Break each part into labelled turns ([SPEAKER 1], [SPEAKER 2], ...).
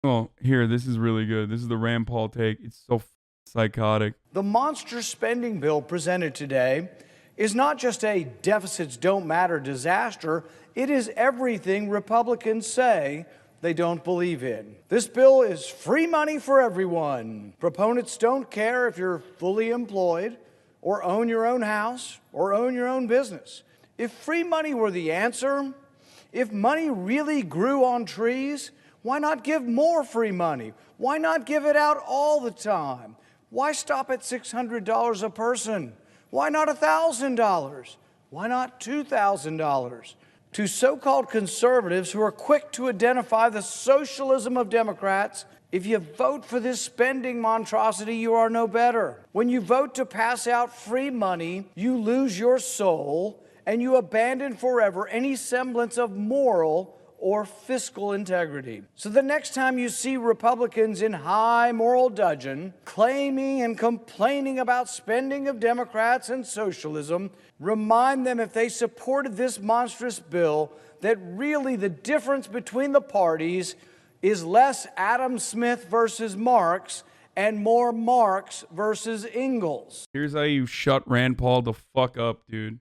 [SPEAKER 1] Oh, here, this is really good. This is the Rand Paul take. It's so psychotic.
[SPEAKER 2] The monster spending bill presented today is not just a deficits don't matter disaster. It is everything Republicans say they don't believe in. This bill is free money for everyone. Proponents don't care if you're fully employed or own your own house or own your own business. If free money were the answer, if money really grew on trees, why not give more free money? Why not give it out all the time? Why stop at $600 a person? Why not $1,000? Why not $2,000? To so-called conservatives who are quick to identify the socialism of Democrats, if you vote for this spending monstrosity, you are no better. When you vote to pass out free money, you lose your soul and you abandon forever any semblance of moral or fiscal integrity. So the next time you see Republicans in high moral dudgeon claiming and complaining about spending of Democrats and socialism, remind them if they supported this monstrous bill that really the difference between the parties is less Adam Smith versus Marx and more Marx versus Engels.
[SPEAKER 1] Here's how you shut Rand Paul the fuck up, dude.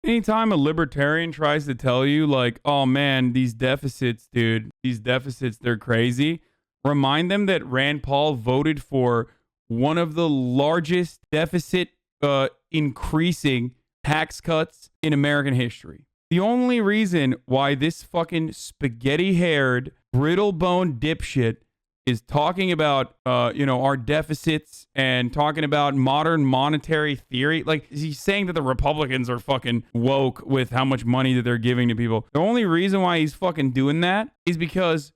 [SPEAKER 1] Anytime a libertarian tries to tell you, like, oh man, these deficits, dude, these deficits, they're crazy, remind them that Rand Paul voted for one of the largest deficit increasing tax cuts in American history. The only reason why this fucking spaghetti-haired, brittle-boned dipshit is talking about, our deficits and talking about modern monetary theory. Like, he's saying that the Republicans are fucking woke with how much money that they're giving to people. The only reason why he's fucking doing that is because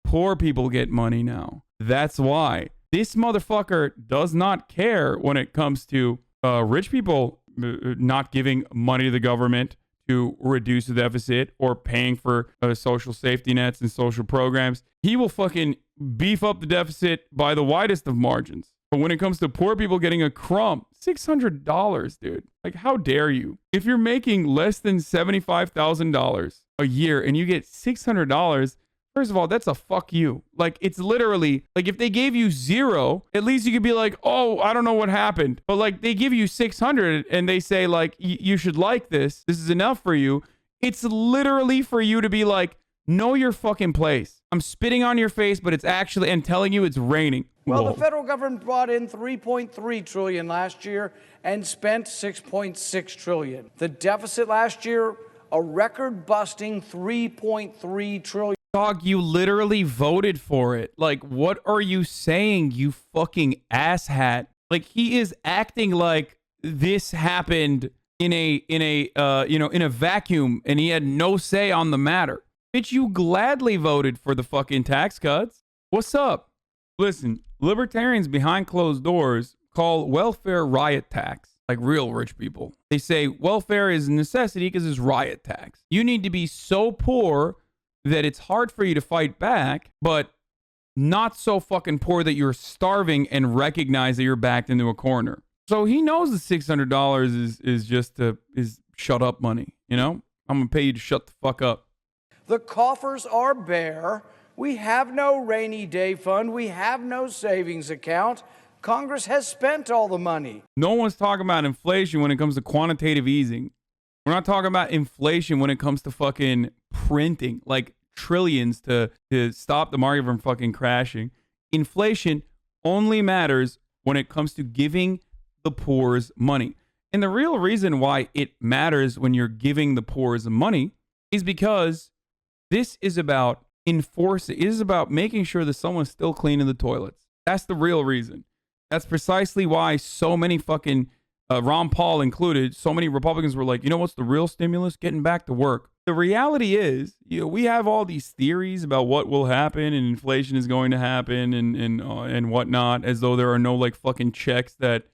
[SPEAKER 1] poor people get money now. That's why. This motherfucker does not care when it comes to rich people not giving money to the government to reduce the deficit or paying for social safety nets and social programs. He will fucking beef up the deficit by the widest of margins. But when it comes to poor people getting a crumb, $600, dude. Like, how dare you? If you're making less than $75,000 a year and you get $600, first of all, that's a fuck you. Like, it's literally, like, if they gave you zero, at least you could be like, oh, I don't know what happened. But, like, they give you 600 and they say, like, you should like this. This is enough for you. It's literally for you to be like, know your fucking place. I'm spitting on your face, but it's actually, and telling you it's raining.
[SPEAKER 2] Well,
[SPEAKER 1] Whoa.
[SPEAKER 2] the federal government brought in $3.3 trillion last year and spent $6.6 trillion. The deficit last year, a record-busting $3.3 trillion.
[SPEAKER 1] Dog, you literally voted for it. Like, what are you saying, you fucking asshat? Like, he is acting like this happened in a vacuum and he had no say on the matter. Bitch, you gladly voted for the fucking tax cuts. What's up? Listen, libertarians behind closed doors call welfare riot tax, like real rich people. They say welfare is a necessity because it's riot tax. You need to be so poor that it's hard for you to fight back, but not so fucking poor that you're starving and recognize that you're backed into a corner. So he knows the $600 is just shut up money, you know? I'm gonna pay you to shut the fuck up.
[SPEAKER 2] The coffers are bare. We have no rainy day fund. We have no savings account. Congress has spent all the money.
[SPEAKER 1] No one's talking about inflation when it comes to quantitative easing. We're not talking about inflation when it comes to fucking printing, like trillions to stop the market from fucking crashing. Inflation only matters when it comes to giving the poor's money. And the real reason why it matters when you're giving the poor's money is because this is about enforcing. It is about making sure that someone's still cleaning the toilets. That's the real reason. That's precisely why so many fucking, Ron Paul included, so many Republicans were like, you know what's the real stimulus? Getting back to work. The reality is, we have all these theories about what will happen and inflation is going to happen and whatnot, as though there are no like fucking checks that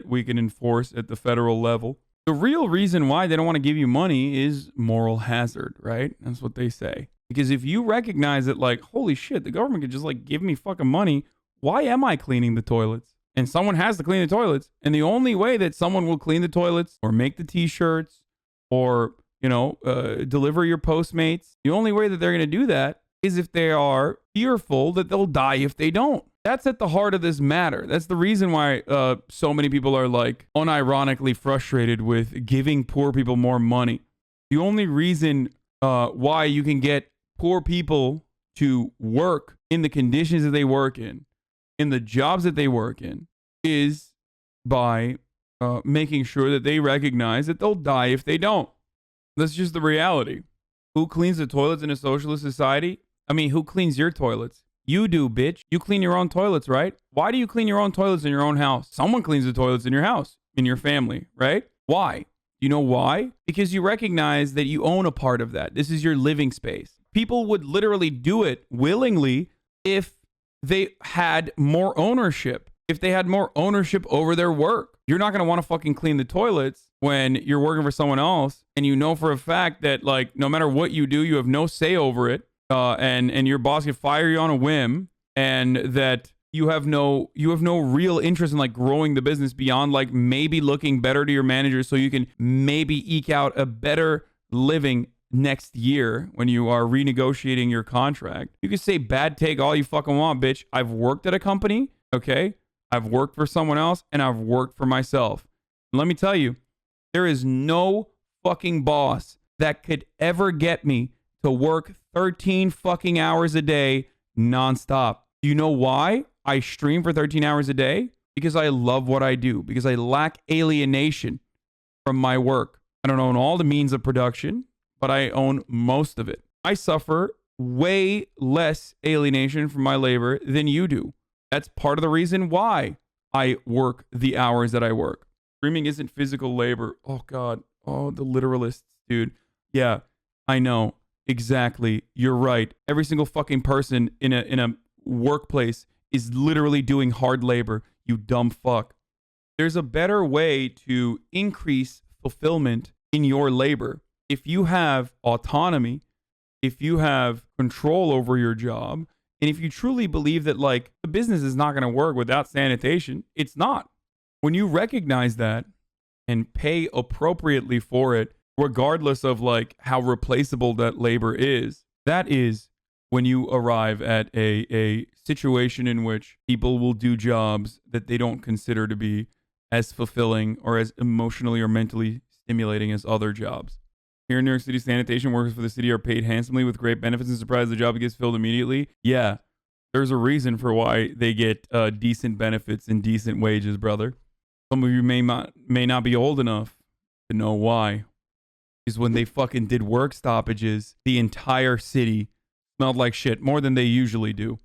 [SPEAKER 1] we can enforce at the federal level. The real reason why they don't want to give you money is moral hazard, right? That's what they say. Because if you recognize that, like, holy shit, the government could just like give me fucking money, why am I cleaning the toilets? And someone has to clean the toilets. And the only way that someone will clean the toilets or make the t-shirts or, deliver your Postmates. The only way that they're going to do that is if they are fearful that they'll die if they don't. That's at the heart of this matter. That's the reason why so many people are like unironically frustrated with giving poor people more money. The only reason why you can get poor people to work in the conditions that they work in the jobs that they work in, is by making sure that they recognize that they'll die if they don't. That's just the reality. Who cleans the toilets in a socialist society? I mean, who cleans your toilets? You do, bitch. You clean your own toilets, right? Why do you clean your own toilets in your own house? Someone cleans the toilets in your house, in your family, right? Why? You know why? Because you recognize that you own a part of that. This is your living space. People would literally do it willingly if they had more ownership. If they had more ownership over their work. You're not going to want to fucking clean the toilets when you're working for someone else and you know for a fact that, like, no matter what you do, you have no say over it. And your boss can fire you on a whim, and that you have no real interest in like growing the business beyond like maybe looking better to your manager so you can maybe eke out a better living next year when you are renegotiating your contract. You can say bad take all you fucking want, bitch. I've worked at a company, okay? I've worked for someone else, and I've worked for myself. And let me tell you, there is no fucking boss that could ever get me to work 13 fucking hours a day nonstop. Do you know why I stream for 13 hours a day? Because I love what I do. Because I lack alienation from my work. I don't own all the means of production, but I own most of it. I suffer way less alienation from my labor than you do. That's part of the reason why I work the hours that I work. Streaming isn't physical labor. Oh, God. Oh, the literalists, dude. Yeah, I know. Exactly. You're right. Every single fucking person in a workplace is literally doing hard labor. You dumb fuck. There's a better way to increase fulfillment in your labor. If you have autonomy, if you have control over your job, and if you truly believe that like the business is not going to work without sanitation, it's not. When you recognize that and pay appropriately for it, regardless of like how replaceable that labor is, that is when you arrive at a situation in which people will do jobs that they don't consider to be as fulfilling or as emotionally or mentally stimulating as other jobs. Here in New York City, sanitation workers for the city are paid handsomely with great benefits, and surprised the job gets filled immediately. Yeah, there's a reason for why they get decent benefits and decent wages, brother. Some of you may not be old enough to know why. Is when they fucking did work stoppages, the entire city smelled like shit more than they usually do.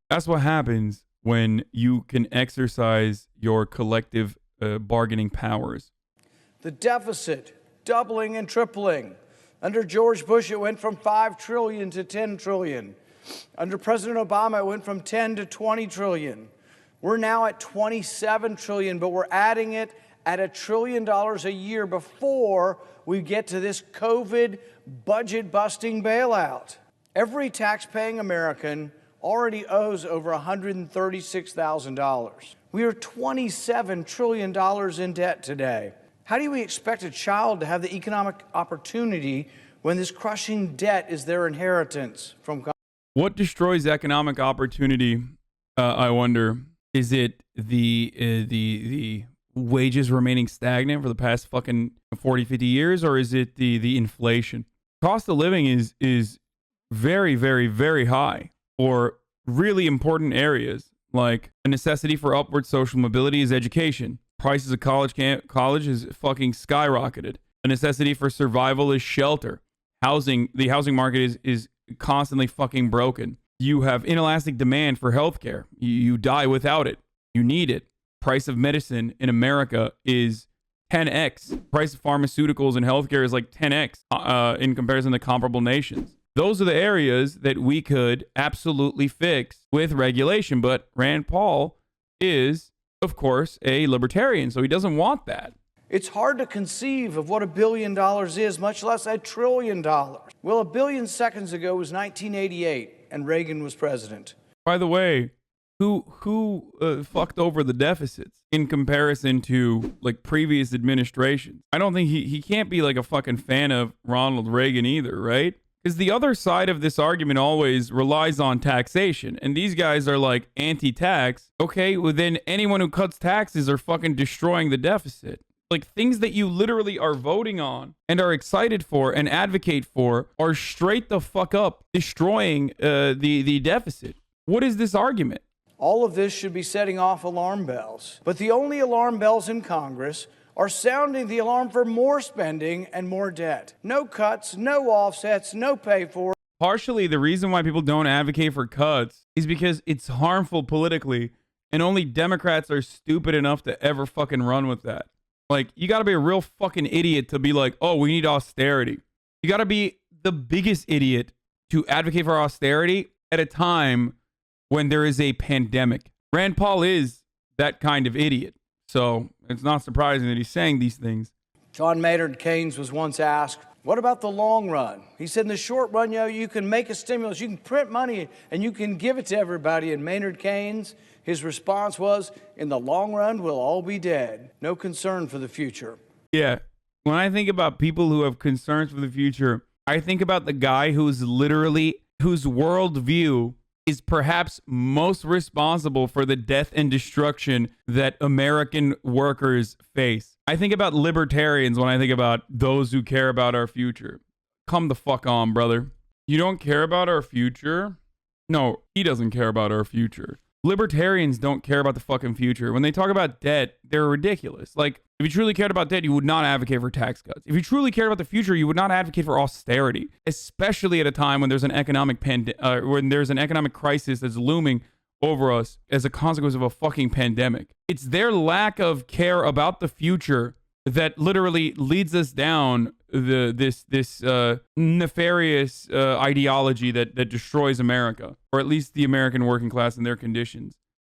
[SPEAKER 1] That's what happens when you can exercise your collective bargaining powers.
[SPEAKER 2] The deficit doubling and tripling. Under George Bush, it went from 5 trillion to 10 trillion. Under President Obama, it went from 10 to 20 trillion. We're now at 27 trillion, but we're adding it at $1 trillion a year before we get to this COVID budget-busting bailout. Every tax-paying American already owes over $136,000. We are $27 trillion in debt today. How do we expect a child to have the economic opportunity when this crushing debt is their inheritance from God?
[SPEAKER 1] What destroys economic opportunity, I wonder? Is it the wages remaining stagnant for the past fucking 40, 50 years, or is it the inflation? Cost of living is very, very, very high for really important areas. Like a necessity for upward social mobility is education. Prices of college is fucking skyrocketed. A necessity for survival is shelter. The housing market is constantly fucking broken. You have inelastic demand for healthcare. You die without it. You need it. Price of medicine in America is 10x. Price of pharmaceuticals and healthcare is like 10x in comparison to comparable nations. Those are the areas that we could absolutely fix with regulation. But Rand Paul is, of course, a libertarian, so he doesn't want that.
[SPEAKER 2] It's hard to conceive of what $1 billion is, much less $1 trillion. Well, 1 billion seconds ago was 1988, and Reagan was president.
[SPEAKER 1] By the way, who fucked over the deficits in comparison to like previous administrations. I don't think he can't be like a fucking fan of Ronald Reagan either, right? Because the other side of this argument always relies on taxation, and these guys are like anti-tax. Okay, well then anyone who cuts taxes are fucking destroying the deficit. Like things that you literally are voting on and are excited for and advocate for are straight the fuck up destroying the deficit. What is this argument?
[SPEAKER 2] All of this should be setting off alarm bells. But the only alarm bells in Congress are sounding the alarm for more spending and more debt. No cuts, no offsets, no pay for.
[SPEAKER 1] Partially, the reason why people don't advocate for cuts is because it's harmful politically, and only Democrats are stupid enough to ever fucking run with that. Like, you gotta be a real fucking idiot to be like, oh, we need austerity. You gotta be the biggest idiot to advocate for austerity at a time when there is a pandemic. Rand Paul is that kind of idiot. So it's not surprising that he's saying these things.
[SPEAKER 2] John Maynard Keynes was once asked, what about the long run? He said, in the short run, you can make a stimulus, you can print money, and you can give it to everybody. And Maynard Keynes, his response was, in the long run, we'll all be dead. No concern for the future.
[SPEAKER 1] Yeah. When I think about people who have concerns for the future, I think about the guy whose worldview is perhaps most responsible for the death and destruction that American workers face. I think about libertarians when I think about those who care about our future. Come the fuck on, brother. You don't care about our future? No, he doesn't care about our future. Libertarians don't care about the fucking future. When they talk about debt, they're ridiculous. Like, if you truly cared about debt, you would not advocate for tax cuts. If you truly cared about the future, you would not advocate for austerity, especially at a time when there's an economic crisis that's looming over us as a consequence of a fucking pandemic. It's their lack of care about the future that literally leads us down this nefarious ideology that destroys America, or at least the American working class and their conditions.